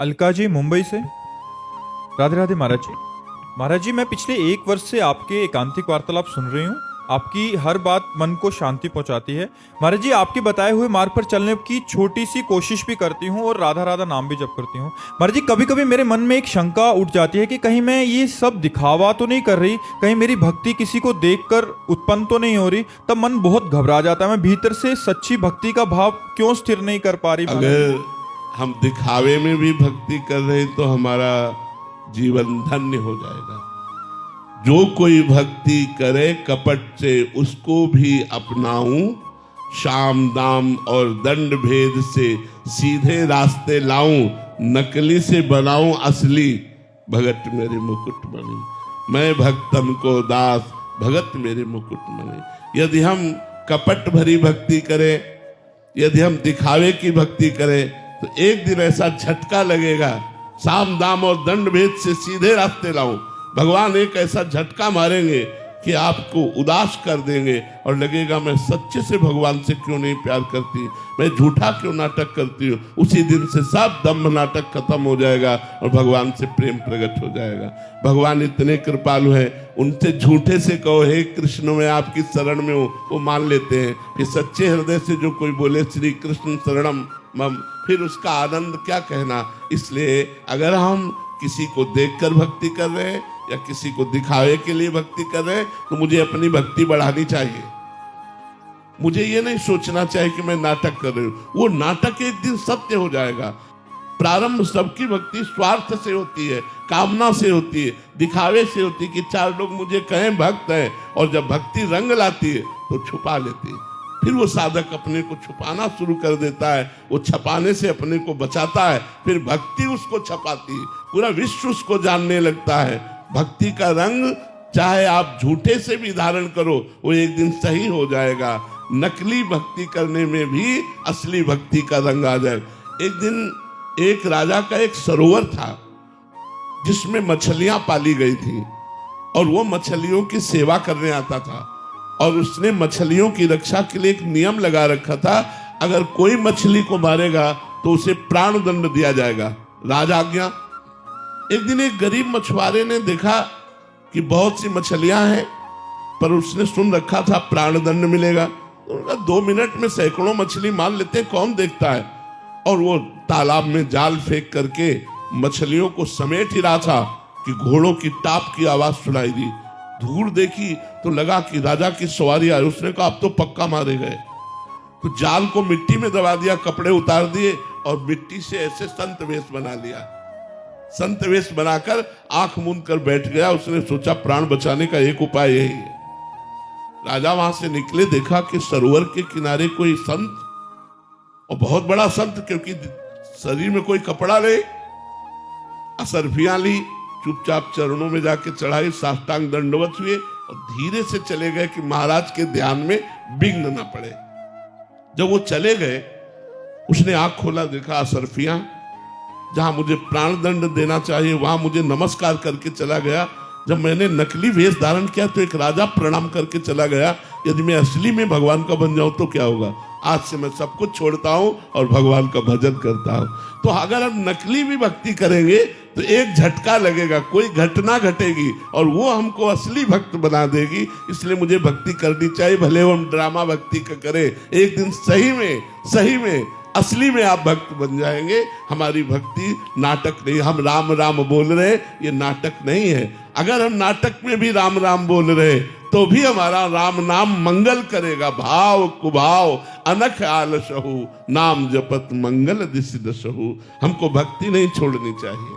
अलका जी मुंबई से। राधे राधे महाराज जी। महाराज जी, मैं पिछले 1 वर्ष से आपके एकांतिक वार्तालाप सुन रही हूँ। आपकी हर बात मन को शांति पहुंचाती है। महाराज जी, आपके बताए हुए मार्ग पर चलने की छोटी सी कोशिश भी करती हूँ और राधा राधा नाम भी जप करती हूँ। महाराज जी, कभी कभी मेरे मन में एक शंका उठ जाती है कि कहीं मैं ये सब दिखावा तो नहीं कर रही, कहीं मेरी भक्ति किसी को देखकर उत्पन्न तो नहीं हो रही। तब मन बहुत घबरा जाता है। मैं भीतर से सच्ची भक्ति का भाव क्यों स्थिर नहीं कर पा रही। अगर हम दिखावे में भी भक्ति कर रहे हैं तो हमारा जीवन धन्य हो जाएगा। जो कोई भक्ति करे कपट से उसको भी अपनाऊं, शाम दाम और दंड भेद से सीधे रास्ते लाऊं, नकली से बनाऊं असली, भगत मेरे मुकुट मणि। मैं भक्तन को दास, भगत मेरे मुकुट मणि। यदि हम कपट भरी भक्ति करें, यदि हम दिखावे की भक्ति करें, तो एक दिन ऐसा झटका लगेगा, साम दाम और दंड भेद से सीधे रास्ते लाऊं। भगवान एक ऐसा झटका मारेंगे कि आपको उदास कर देंगे और लगेगा मैं सच्चे से भगवान से क्यों नहीं प्यार करती, मैं झूठा क्यों नाटक करती हूँ। उसी दिन से सब दम्भ नाटक खत्म हो जाएगा और भगवान से प्रेम प्रकट हो जाएगा। भगवान इतने कृपालु हैं, उनसे झूठे से कहो हे कृष्ण मैं आपकी शरण में हूँ, वो मान लेते हैं। फिर सच्चे हृदय से जो कोई बोले श्री कृष्ण शरणम मम, फिर उसका आनंद क्या कहना। इसलिए अगर हम किसी को देखकर भक्ति कर रहे हैं या किसी को दिखावे के लिए भक्ति कर रहे हैं, तो मुझे अपनी भक्ति बढ़ानी चाहिए। मुझे ये नहीं सोचना चाहिए कि मैं नाटक कर रही हूँ। वो नाटक एक दिन सत्य हो जाएगा। प्रारंभ सबकी भक्ति स्वार्थ से होती है, कामना से होती है, दिखावे से होती है कि 4 लोग मुझे कहें भक्त है, और जब भक्ति रंग लाती है तो छुपा लेती है। फिर वो साधक अपने को छुपाना शुरू कर देता है, वो छपाने से अपने को बचाता है, फिर भक्ति उसको छपाती है, पूरा विश्व उसको जानने लगता है। भक्ति का रंग चाहे आप झूठे से भी धारण करो, वो एक दिन सही हो जाएगा। नकली भक्ति करने में भी असली भक्ति का रंग आ जाएगा। एक दिन एक राजा का एक सरोवर था जिसमें मछलियां पाली गई थी, और वो मछलियों की सेवा करने आता था, और उसने मछलियों की रक्षा के लिए एक नियम लगा रखा था, अगर कोई मछली को मारेगा तो उसे प्राण दंड दिया जाएगा। राज आज्ञा। एक दिन एक गरीब मछुआरे ने देखा कि बहुत सी मछलियां हैं, पर उसने सुन रखा था प्राण दंड मिलेगा, तो उनका 2 मिनट में सैकड़ों मछली मार लेते हैं, कौन देखता है। और वो तालाब में जाल फेंक करके मछलियों को समेट ही रहा था कि घोड़ों की टाप की आवाज सुनाई दी। धूल देखी तो लगा कि राजा की सवारी आई। उसने कहा अब तो पक्का मारे गए। तो जाल को मिट्टी में दबा दिया, कपड़े उतार दिए और मिट्टी से ऐसे संत वेश बना लिया। संत वेश बनाकर आंख मूंद कर बैठ गया। उसने सोचा प्राण बचाने का एक उपाय यही है। राजा वहां से निकले, देखा कि सरोवर के किनारे कोई संत, और बहुत बड़ा संत, क्योंकि शरीर में कोई कपड़ा नहीं, असरफियां ली, चुपचाप चरणों में जाके चढ़ाई, साष्टांग दंडवत हुए और धीरे से चले गए कि महाराज के ध्यान में विघ्न न पड़े। जब वो चले गए, उसने आंख खोला, देखा असरफियां, जहां मुझे प्राण दंड देना चाहिए वहां मुझे नमस्कार करके चला गया। जब मैंने नकली वेश धारण किया तो एक राजा प्रणाम करके चला गया। यदि मैं असली में भगवान का बन जाऊं तो क्या होगा। आज से मैं सब कुछ छोड़ता हूं और भगवान का भजन करता हूं। तो अगर हम नकली भी भक्ति करेंगे तो एक झटका लगेगा, कोई घटना घटेगी और वो हमको असली भक्त बना देगी। इसलिए मुझे भक्ति करनी चाहिए, भले वो हम ड्रामा भक्ति का करें। एक दिन सही में असली में आप भक्त बन जाएंगे। हमारी भक्ति नाटक नहीं। हम राम राम बोल रहे, ये नाटक नहीं है। अगर हम नाटक में भी राम राम बोल रहे तो भी हमारा राम नाम मंगल करेगा। भाव कुभाव अनख आलसहु, नाम जपत मंगल दिसि दसहु। हमको भक्ति नहीं छोड़नी चाहिए।